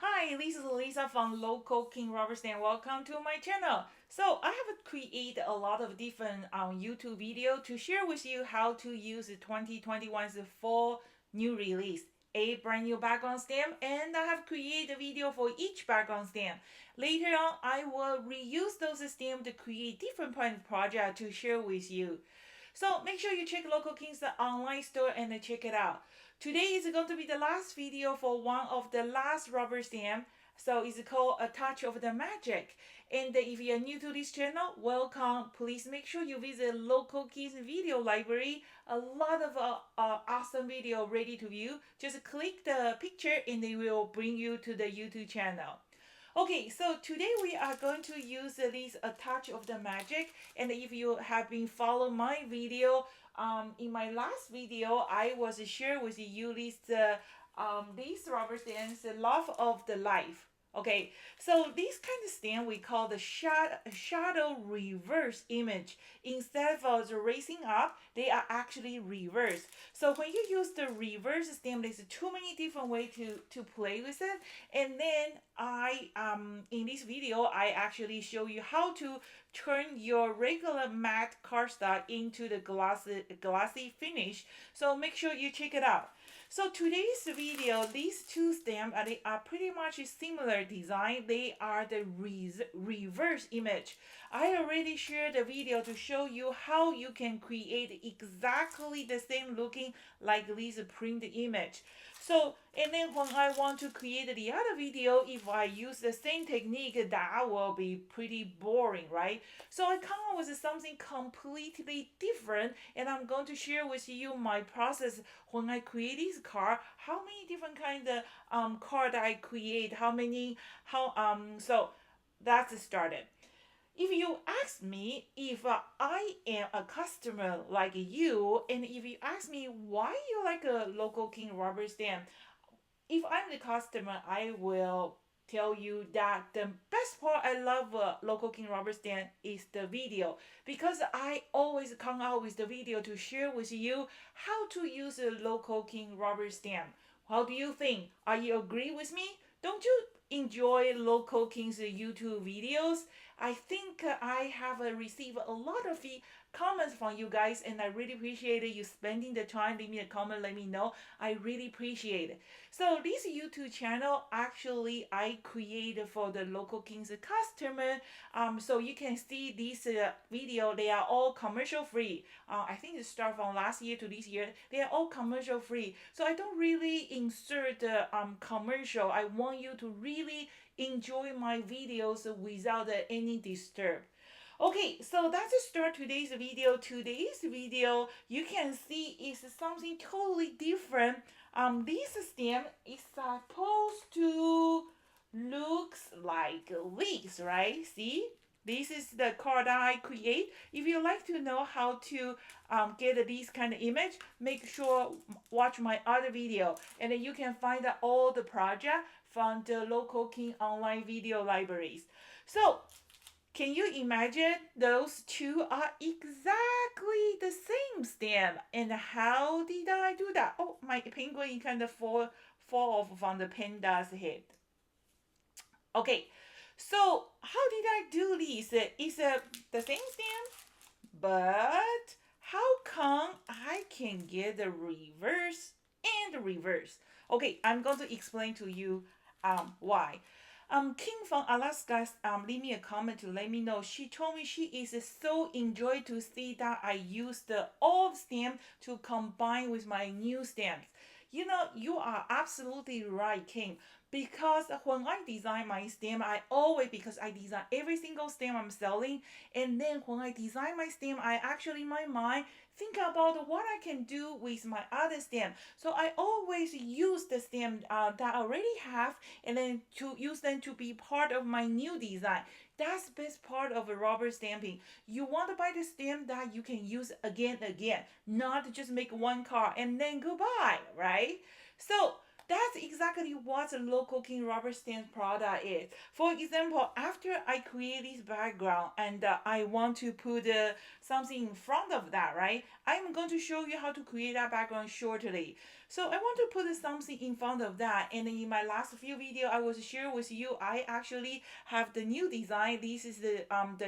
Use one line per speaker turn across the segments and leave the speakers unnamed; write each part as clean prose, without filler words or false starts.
Hi, this is Lisa from Local King Rubber Stamp. Welcome to my channel. So I have created a lot of different YouTube video to share with you how to use the 2021's fall new release, a brand new background stamp, and I have created a video for each background stamp. Later on, I will reuse those stamps to create different project to share with you. So make sure you check Local King's online store and check it out. Today is going to be the last video for one of the last rubber stamp. So it's called A Touch of the Magic. And if you're new to this channel, welcome. Please make sure you visit Local King's video library. A lot of awesome video ready to view. Just click the picture and it will bring you to the YouTube channel. Okay, so today we are going to use this A Touch of the Magic. And if you have been following my video, in my last video, I was share with you these rubber stamps, Love of the Life. Okay, so this kind of stamp we call the shadow reverse image. Instead of racing up, they are actually reverse. So when you use the reverse stamp, there's too many different ways to play with it. And then in this video, I actually show you how to turn your regular matte cardstock into the glossy finish. So make sure you check it out. So today's video, these two stamps they are pretty much a similar design. They are the reverse image. I already shared the video to show you how you can create exactly the same looking like this print image. So, and then when I want to create the other video, if I use the same technique, that will be pretty boring, right? So I come up with something completely different, and I'm going to share with you my process when I create this card, how many different kind of card I create, so that's started. If you ask me if I am a customer like you, and if you ask me why you like a Local King rubber stamp, if I'm the customer, I will tell you that the best part I love Local King rubber stamp is the video, because I always come out with the video to share with you how to use a Local King rubber stamp. How do you think? Are you agree with me? Don't you enjoy Local King's YouTube videos? I think I have received a lot of comments from you guys, and I really appreciate you spending the time. Leave me a comment, let me know. I really appreciate it. So this YouTube channel actually I created for the Local King's customer. So you can see this video. They are all commercial free. I think it started from last year to this year. They are all commercial free. So I don't really insert the commercial. I want you to really enjoy my videos without any disturb. Okay, so that's the start today's video. Today's video, you can see is something totally different. This stamp is supposed to looks like this, right? See? This is the card that I create. If you like to know how to get this kind of image, make sure watch my other video. And then you can find out all the project from the Local King online video libraries. So, can you imagine those two are exactly the same stamp? And how did I do that? Oh, my penguin kind of fall off from the panda's head. Okay, so how did I do this? It's the same stamp, but how come I can get the reverse and the reverse? Okay, I'm going to explain to you why. Kim from Alaska leave me a comment to let me know. She told me she is so enjoyed to see that I use the old stamp to combine with my new stamps. You know, you are absolutely right, Kim. Because when I design my stamp, because I design every single stamp I'm selling, and then when I design my stamp, I actually in my mind think about what I can do with my other stamp. So I always use the stamp that I already have, and then to use them to be part of my new design. That's the best part of a rubber stamping. You want to buy the stamp that you can use again, not just make one card and then goodbye, right? So that's exactly what a local king rubber stamp product is. For example, after I create this background and I want to put something in front of that, right? I'm going to show you how to create that background shortly. So I want to put something in front of that, and in my last few video I was share with you, I actually have the new design. This is the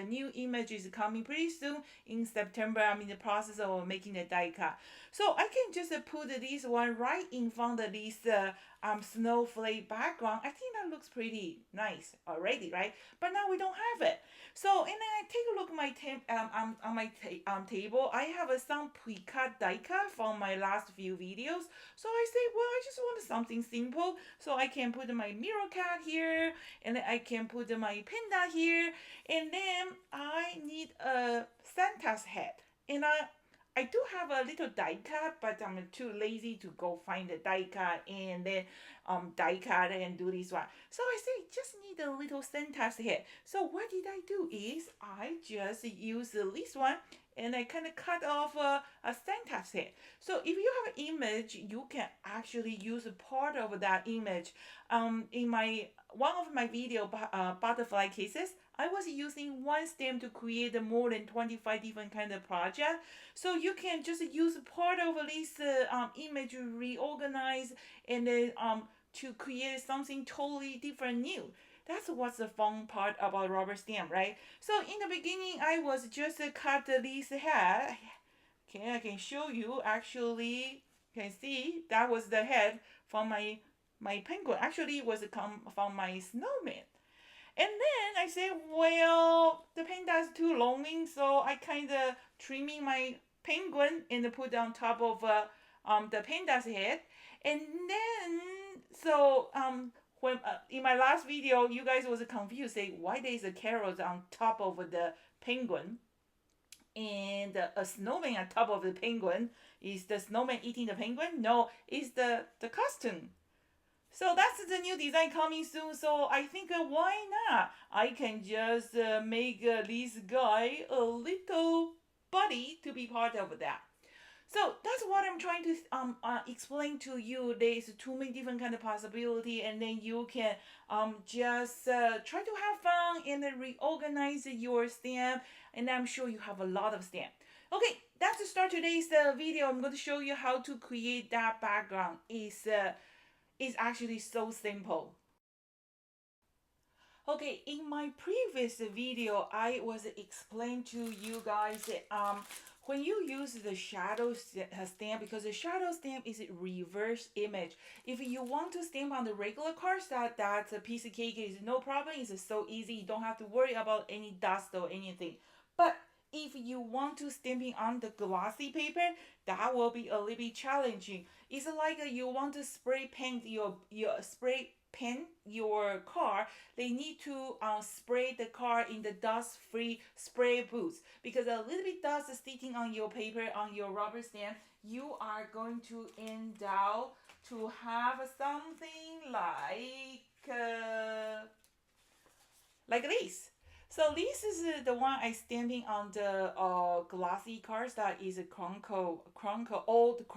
new image is coming pretty soon in September. I'm in the process of making a die cut. So I can just put this one right in front of this snowflake background. I think that looks pretty nice already, right? But now we don't have it. So, and then I take a look at my on my table. I have some pre-cut die cut from my last few videos. So I say, well, I just want something simple. So I can put my mirror cat here, and then I can put my panda here, and then I need a Santa's head. And I do have a little die cut, but I'm too lazy to go find the die cut and then die cut and do this one. So I say just need a little Santa's head. So what did I do is I just use this one and I kind of cut off a Santa's head. So if you have an image, you can actually use a part of that image. In my one of my video butterfly cases, I was using one stamp to create more than 25 different kind of project. So you can just use part of this image to reorganize and then to create something totally different new. That's what's the fun part about rubber stamp, right? So in the beginning, I was just cut this head. Okay, I can show you. Actually, you can see that was the head from my penguin. Actually, it was come from my snowman. And then I said, well, the panda's too long, so I kind of trimming my penguin and put on top of the panda's head. And then, so when in my last video, you guys was confused, say why there's a carrot on top of the penguin and a snowman on top of the penguin. Is the snowman eating the penguin? No, it's the costume. So that's the new design coming soon. So I think why not? I can just make this guy a little buddy to be part of that. So that's what I'm trying to explain to you. There's too many different kind of possibility, and then you can just try to have fun and then reorganize your stamp. And I'm sure you have a lot of stamp. Okay, that's to start today's video. I'm going to show you how to create that background. Is actually so simple. Okay, in my previous video, I was explained to you guys when you use the shadow stamp, because the shadow stamp is a reverse image. If you want to stamp on the regular cardstock, that's a piece of cake. Is no problem. It's so easy. You don't have to worry about any dust or anything. But if you want to stamping on the glossy paper, that will be a little bit challenging. It's like you want to spray paint your spray paint your car. They need to spray the car in the dust-free spray booth, because a little bit dust sticking on your paper, on your rubber stamp, you are going to end up to have something like this. So this is the one I stamping on the glossy cardstock. Is a old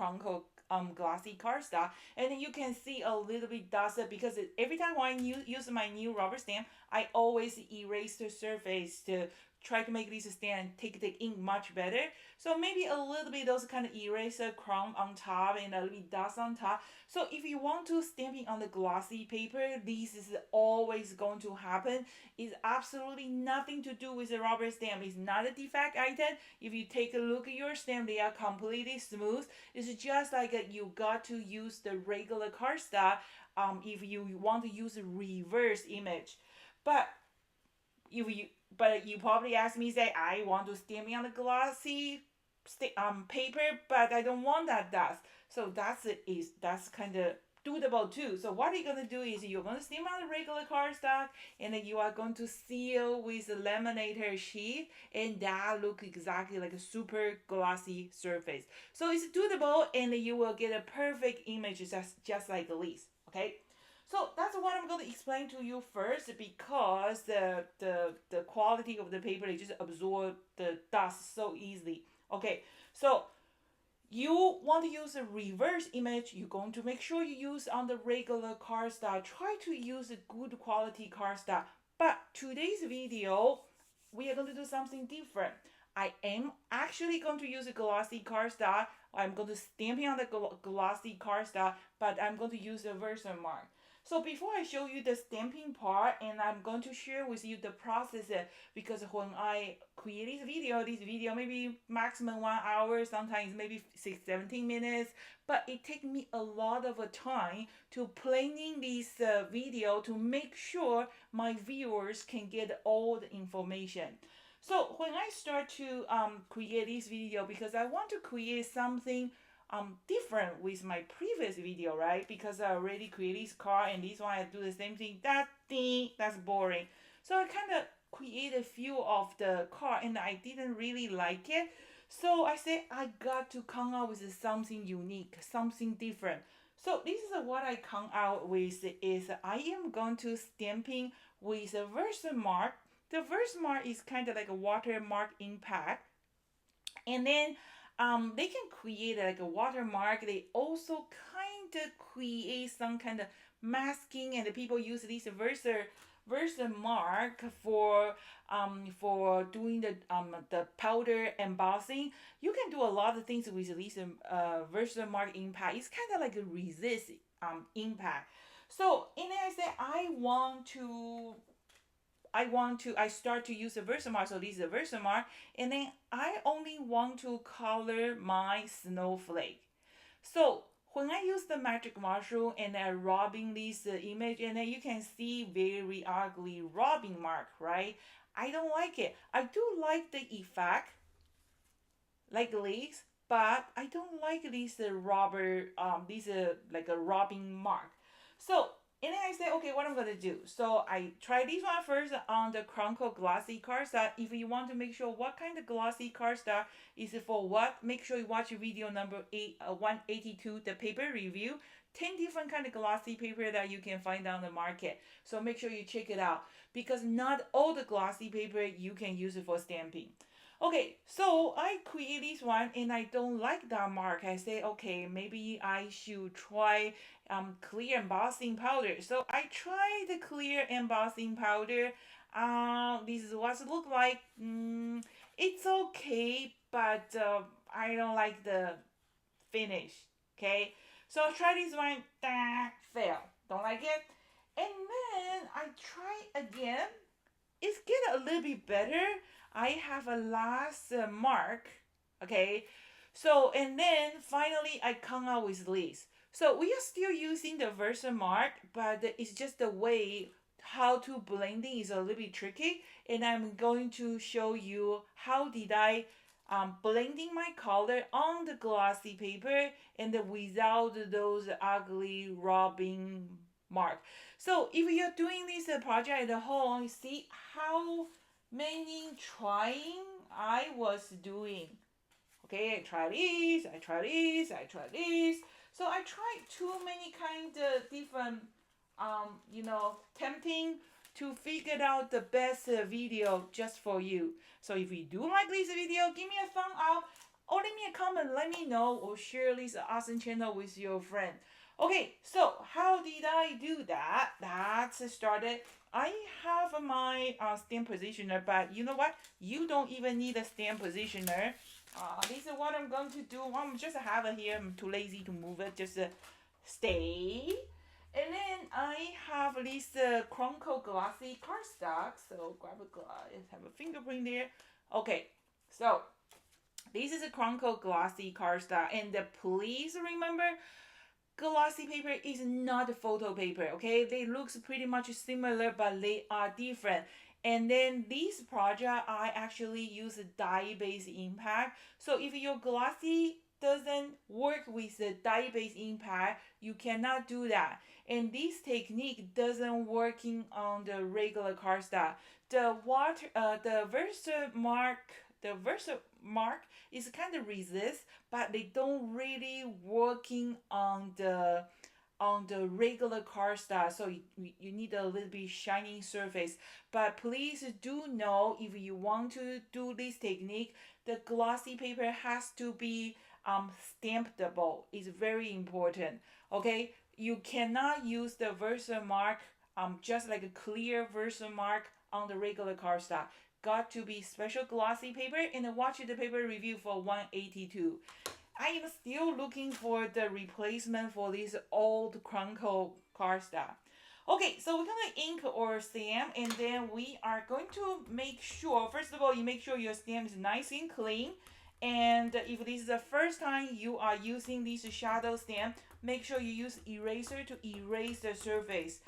glossy cardstock, and then you can see a little bit dust because every time when I use my new rubber stamp, I always erase the surface to try to make this stamp take the ink much better. So maybe a little bit those kind of eraser crumb on top and a little bit dust on top. So if you want to stamping on the glossy paper, this is always going to happen. It's absolutely nothing to do with the rubber stamp. It's not a defect item. If you take a look at your stamp, they are completely smooth. It's just like you got to use the regular cardstock if you want to use a reverse image. But you probably ask me, say, I want to stamp on the glossy paper, but I don't want that dust. So that's kind of doable too. So what you're gonna do is you're gonna stamp on the regular cardstock, and then you are going to seal with a laminator sheet, and that look exactly like a super glossy surface. So it's doable, and you will get a perfect image just like this. Okay. So that's what I'm going to explain to you first, because the quality of the paper, it just absorb the dust so easily. Okay, so you want to use a reverse image, you're going to make sure you use on the regular cardstock. Try to use a good quality cardstock. But today's video, we are going to do something different. I am actually going to use a glossy cardstock. I'm going to stamp it on the glossy cardstock, but I'm going to use a Versamark. So before I show you the stamping part, and I'm going to share with you the process, because when I create this video maybe maximum 1 hour, sometimes maybe 17 minutes, but it takes me a lot of time to planning this video to make sure my viewers can get all the information. So when I start to create this video, because I want to create something different with my previous video, right? Because I already created this card and this one I do the same thing. That's boring. So I kind of create a few of the card and I didn't really like it. So I said I got to come out with something unique, something different. So this is what I come out with is I am going to stamping with a Versamark. The Versamark is kind of like a watermark impact. And then they can create like a watermark. They also kind of create some kind of masking, and the people use this Versamark for doing the powder embossing. You can do a lot of things with this Versamark impact. It's kind of like a resist impact. So and then I said I start to use a Versamark, so this is a Versamark, and then I only want to color my snowflake. So when I use the magic mushroom and I'm rubbing this image, and then you can see very ugly rubbing mark, right? I don't like it. I do like the effect, like this, but I don't like this rubber, like a rubbing mark. So and then I said, okay, what I'm gonna do? So I try this one first on the Chronicle Glossy cardstock. If you want to make sure what kind of glossy cardstock is it for what, make sure you watch video number 182, the paper review. 10 different kind of glossy paper that you can find on the market. So make sure you check it out because not all the glossy paper you can use it for stamping. Okay, so I create this one and I don't like that mark. I say, okay, maybe I should try clear embossing powder. So I try the clear embossing powder. This is what it look like. It's okay, but I don't like the finish. Okay, so I try this one. Fail. Don't like it. And then I try again. It's get a little bit better. I have a last mark, okay? So, and then finally I come out with this. So we are still using the Versamark, but it's just the way how to blending is a little bit tricky. And I'm going to show you how did I blending my color on the glossy paper and without those ugly rubbing mark. So if you're doing this project at home, see how many trying I was doing. Okay, I try this, I try this, I try this. So I tried too many kind of different, tempting to figure out the best video just for you. So if you do like this video, give me a thumb up or leave me a comment, let me know, or share this awesome channel with your friend. Okay, so how did I do that? That's started. I have my stamp positioner, but you know what? You don't even need a stamp positioner. This is what I'm going to do. I'm just have it here. I'm too lazy to move it. Just stay. And then I have this Chronicle Glossy cardstock. So grab a glass, have a fingerprint there. Okay, so this is a Chronicle Glossy cardstock. And please remember, glossy paper is not a photo paper, okay? They looks pretty much similar, but they are different. And then this project, I actually use a dye-based impact. So if your glossy doesn't work with the dye-based impact, you cannot do that. And this technique doesn't working on the regular cardstock. The Versamark is kind of resist, but they don't really working on the regular cardstock, so you need a little bit shiny surface. But please do know, if you want to do this technique, the glossy paper has to be stampable is very important. Okay, you cannot use the Versamark just like a clear Versamark on the regular cardstock. Got to be special glossy paper, and watch the paper review for 182. I am still looking for the replacement for this old Chronicle cardstock. Okay, so we're gonna ink or stamp, and then we are going to make sure, first of all, you make sure your stamp is nice and clean. And if this is the first time you are using this shadow stamp, make sure you use eraser to erase the surface.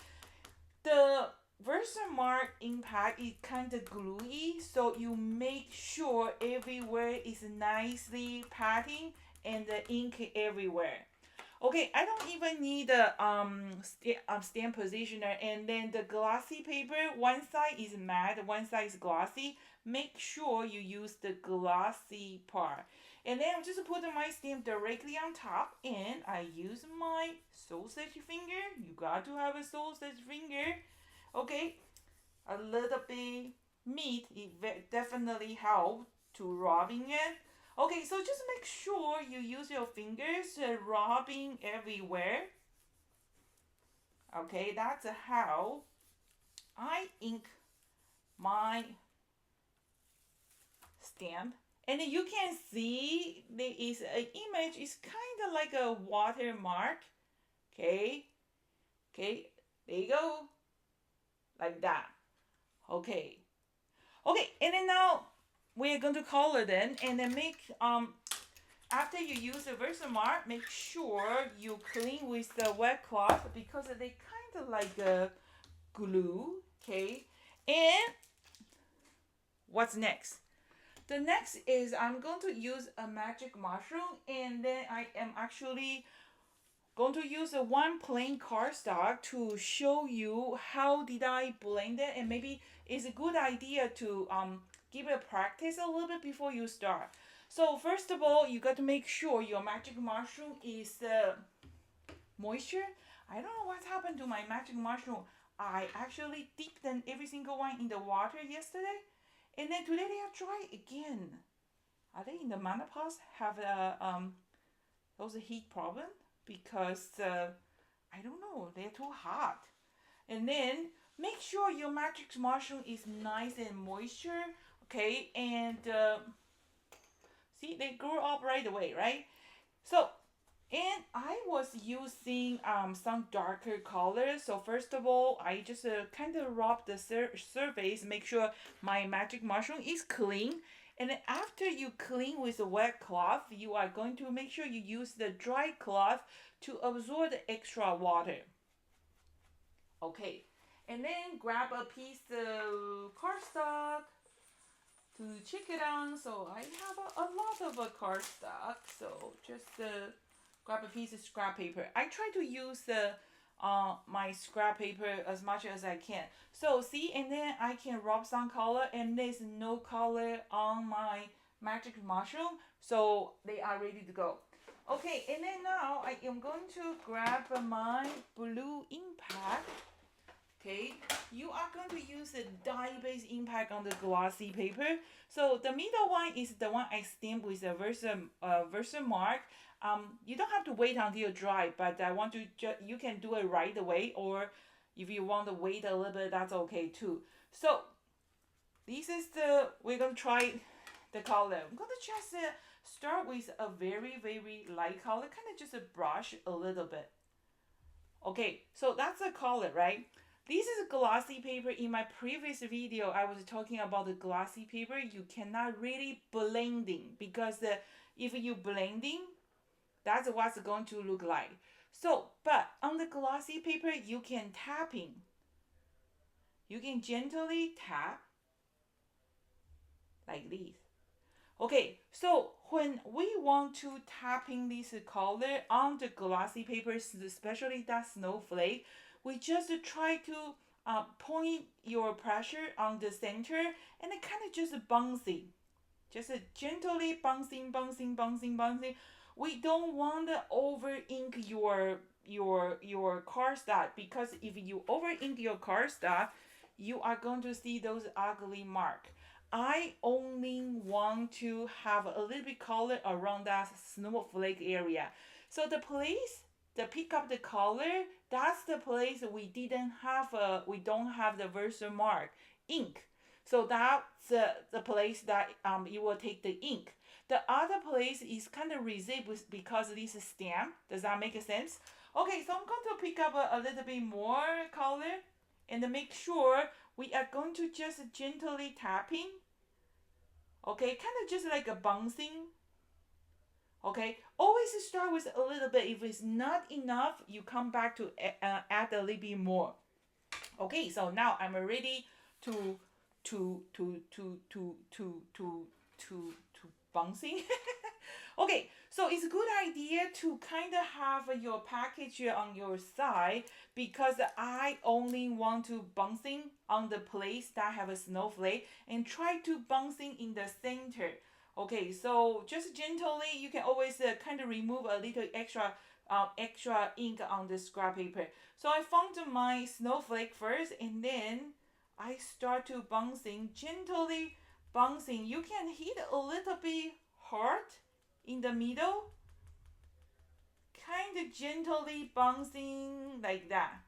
The Versamark impact is kind of gluey, so you make sure everywhere is nicely patting and the ink everywhere. Okay, I don't even need a stamp positioner, and then the glossy paper, one side is matte, one side is glossy. Make sure you use the glossy part. And then I'm just putting my stamp directly on top, and I use my sausage finger. You got to have a sausage finger. Okay, a little bit meat, it definitely helps to rubbing it. Okay, so just make sure you use your fingers rubbing everywhere. Okay, that's how I ink my stamp. And you can see there is an image, it's kind of like a watermark. Okay, okay, there you go, like that. Okay, okay, and then now we're going to color then, and then make after you use the Versamark, make sure you clean with the wet cloth because they kind of like glue. Okay, and what's next? The next is I'm going to use a magic mushroom, and then I am actually going to use a one plain cardstock to show you how did I blend it, and maybe it's a good idea to give it a practice a little bit before you start. So first of all, you got to make sure your magic mushroom is moisture. I don't know what's happened to my magic mushroom. I actually dipped them every single one in the water yesterday, and then today they are dry again. Are they in the menopause? Have those heat problem? Because I don't know, they're too hot. And then make sure your magic mushroom is nice and moisture. Okay, and see, they grew up right away, right? So, and I was using some darker colors. So first of all, I just kind of rub the surface, make sure my magic mushroom is clean. And then after you clean with a wet cloth, you are going to make sure you use the dry cloth to absorb the extra water. Okay, and then grab a piece of cardstock to check it on. So I have a lot of cardstock, so just grab a piece of scrap paper. I try to use my scrap paper as much as I can. So see, and then I can rub some color, and there's no color on my magic mushroom, so they are ready to go. Okay, and then now I am going to grab my blue impact. Okay, you are going to use the dye-based impact on the glossy paper. So the middle one is the one I stamped with the Versamark. You don't have to wait until it dry, but I want to you can do it right away, or if you want to wait a little bit, that's okay too. So this is we're gonna try the color. I'm gonna just start with a very light color, kind of just a brush a little bit. Okay, so that's the color, right? This is glossy paper. In my previous video, I was talking about the glossy paper. You cannot really blending because if you blending, that's what's going to look like. So, but on the glossy paper, you can tapping. You can gently tap like this. Okay, so when we want to tapping this color on the glossy paper, especially that snowflake, we just try to point your pressure on the center, and it kind of just bouncing. Just gently bouncing. We don't want to over ink your cardstock, because if you over ink your cardstock, you are going to see those ugly marks. I only want to have a little bit color around that snowflake area. So the place to pick up the color, that's the place we don't have the Versamark ink. So that's the place that you will take the ink. The other place is kind of resist because of this stamp. Does that make sense? Okay, so I'm going to pick up a little bit more color and make sure we are going to just gently tapping. Okay, kind of just like a bouncing. Okay, always start with a little bit. If it's not enough, you come back to add a little bit more. Okay, so now I'm ready to bouncing. Okay, so it's a good idea to kind of have your package on your side because I only want to bouncing on the place that have a snowflake and try to bouncing in the center. Okay, so just gently, you can always kind of remove a little extra ink on the scrap paper. So I found my snowflake first, and then I start to bouncing, gently bouncing. You can hit a little bit hard in the middle, kind of gently bouncing like that.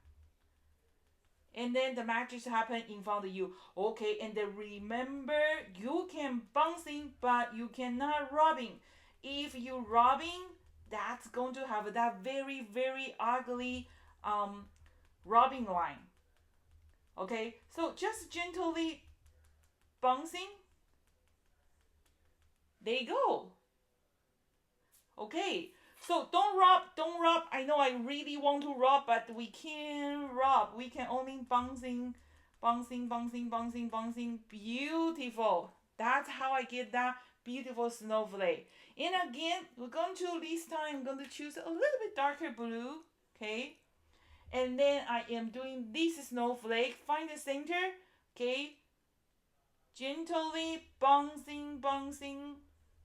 And then the magic happen in front of you. Okay, and then remember, you can bouncing, but you cannot rubbing. If you rubbing, that's going to have that very, very ugly rubbing line. Okay, so just gently bouncing. There you go. Okay, so don't rub. I know I really want to rub, but we can't rub. We can only bouncing. Beautiful. That's how I get that beautiful snowflake. And again, we're going to this time, I'm going to choose a little bit darker blue. Okay. And then I am doing this snowflake. Find the center. Okay. Gently bouncing,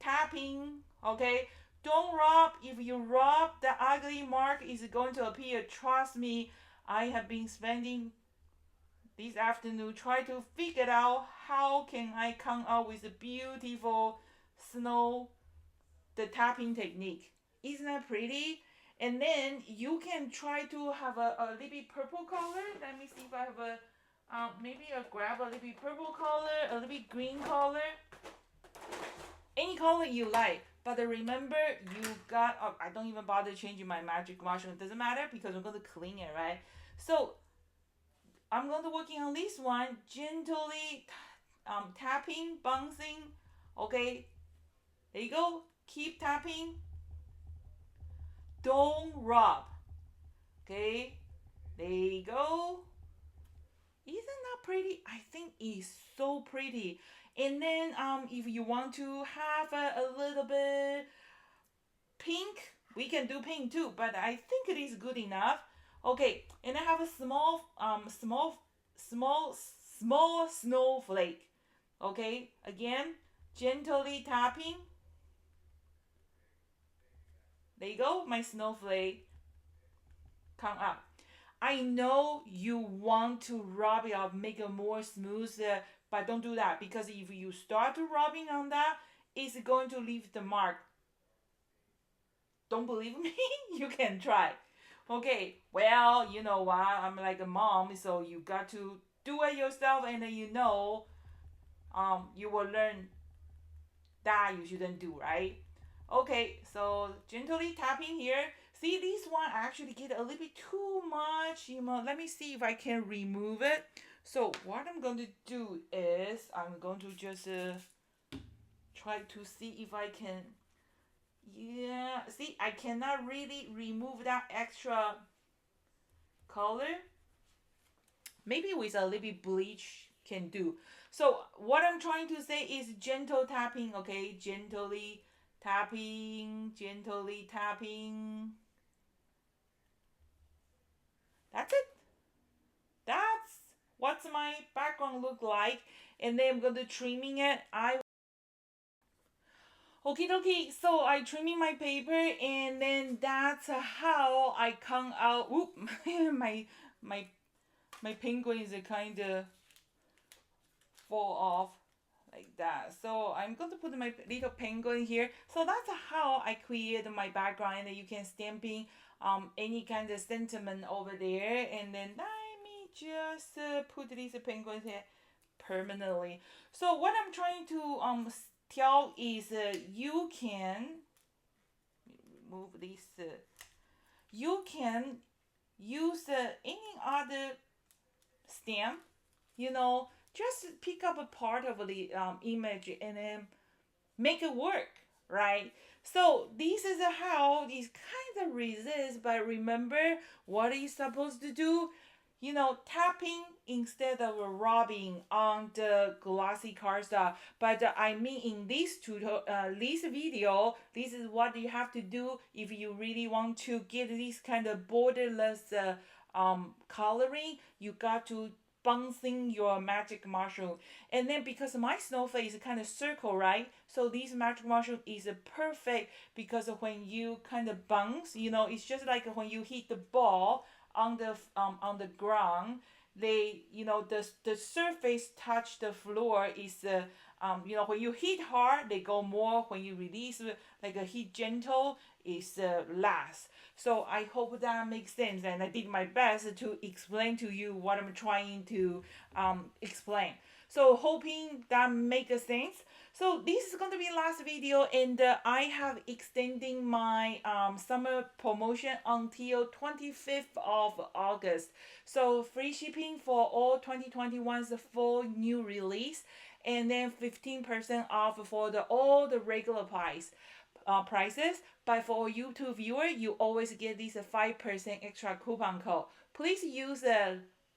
tapping. Okay. Don't rub. If you rub, the ugly mark is going to appear. Trust me, I have been spending this afternoon trying to figure out how can I come out with a beautiful snow, the tapping technique. Isn't that pretty? And then you can try to have a little bit purple color. Let me see if I have maybe I'll grab a little bit purple color, a little bit green color. Any color you like. But remember, you got, I don't even bother changing my magic mushroom. It doesn't matter because I'm going to clean it, right? So, I'm going to working on this one, gently tapping, bouncing. Okay, there you go. Keep tapping. Don't rub. Okay, there you go. Isn't that pretty? I think it's so pretty. And then if you want to have a little bit pink, we can do pink too, but I think it is good enough. Okay, and I have a small snowflake. Okay, again, gently tapping. There you go, my snowflake come up. I know you want to rub it up, make it more smooth, but don't do that because if you start rubbing on that, it's going to leave the mark. Don't believe me? You can try. Okay, well, you know what? I'm like a mom, so you got to do it yourself, and then you know, you will learn that you shouldn't do, right? Okay, so gently tapping here. See, this one actually get a little bit too much. Let me see if I can remove it. So what I'm going to do is I'm going to just try to see if I can. Yeah, see, I cannot really remove that extra color. Maybe with a little bit bleach can do. So what I'm trying to say is gentle tapping, okay? Gently tapping. That's it. That's what's my background look like. And then I'm going to trimming it. Okay, so I trimming my paper, and then that's how I come out. Oop, my penguin is kind of fall off. like that. So I'm going to put my little penguin here. So that's how I create my background, and you can stamping any kind of sentiment over there. And then let me just put these penguins here permanently. So what I'm trying to tell is you can remove this. You can use any other stamp, just pick up a part of the image and then make it work, right? So this is how these kind of resist, but remember what are you supposed to do? Tapping instead of rubbing on the glossy cardstock. But I mean, in this video, this is what you have to do if you really want to get this kind of borderless coloring. You got to bouncing your magic mushroom, and then because my snowflake is kind of circle, right? So this magic mushroom is perfect because when you kind of bounce, it's just like when you hit the ball on the ground. The surface touch the floor is when you hit hard they go more, when you release like a hit gentle is less. So I hope that makes sense, and I did my best to explain to you what I'm trying to explain. So hoping that makes sense. So this is going to be last video, and I have extending my summer promotion until 25th of August. So free shipping for all 2021's full new release, and then 15% off for all the regular prices. But for YouTube viewer, you always get this 5% extra coupon code. Please use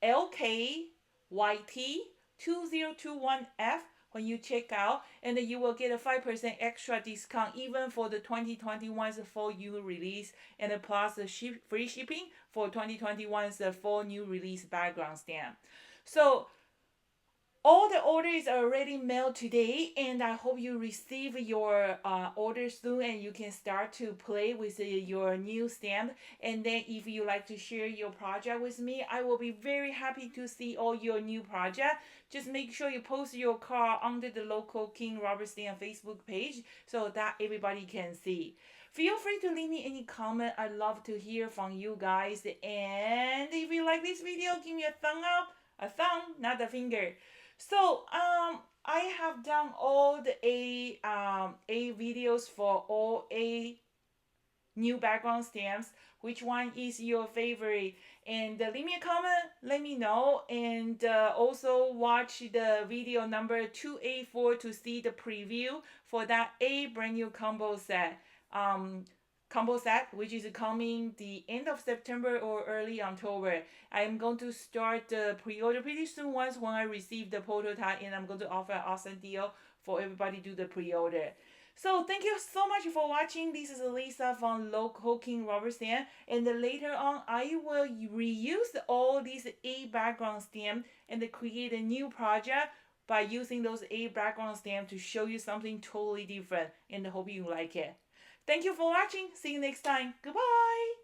LKYT2021F when you check out, and you will get a 5% extra discount even for the 2021's full new release, and plus the free shipping for 2021's full new release background stamp. So all the orders are already mailed today, and I hope you receive your order soon, and you can start to play with your new stamp. And then if you like to share your project with me, I will be very happy to see all your new project. Just make sure you post your card under the local King Robert Stamp Facebook page so that everybody can see. Feel free to leave me any comment. I love to hear from you guys. And if you like this video, give me a thumb up, a thumb, not a finger. So I have done all the A videos for all A new background stamps. Which one is your favorite? And leave me a comment, let me know. And also watch the video number 284 to see the preview for that A brand new combo set. Which is coming the end of September or early October. I'm going to start the pre-order pretty soon once when I receive the prototype, and I'm going to offer an awesome deal for everybody to do the pre-order. So thank you so much for watching. This is Lisa from Local King Robert Stamp, and later on I will reuse all these A background stamp and create a new project by using those A background stamp to show you something totally different, and I hope you like it. Thank you for watching. See you next time. Goodbye.